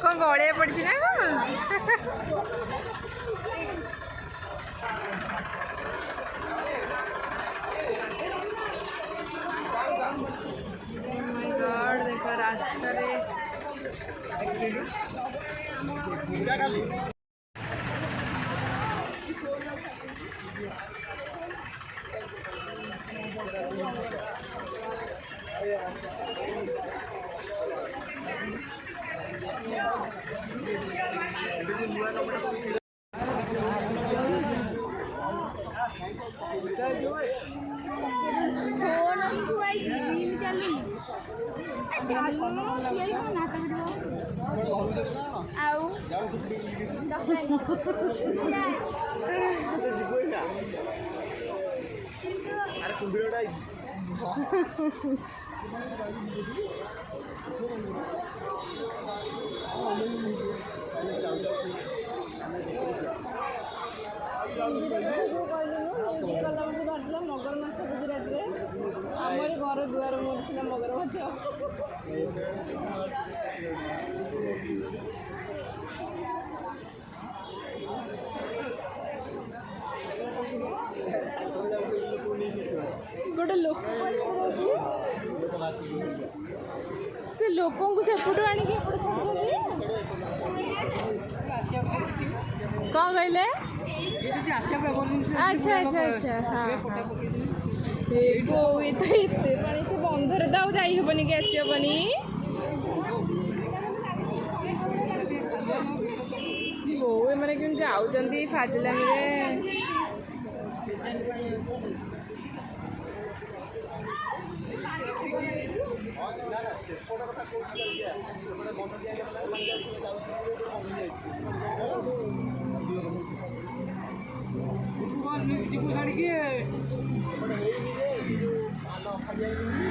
कौन गड़े पड़ी ना गॉड देखो रास्ता रे मगर माछ गुजरात रे आमर घर दुआर मोर मगर माछ गोटे लोक से लोकों को सेपटू आनिक कौन कहले अच्छा अच्छा अच्छा हाँ बो ये तो इतने पानी से बंधर दाऊ जाई हेबनी कि आसी हेबनी बो मैंने क्यों जाऊँगी फाजिलामी रे छाड़ी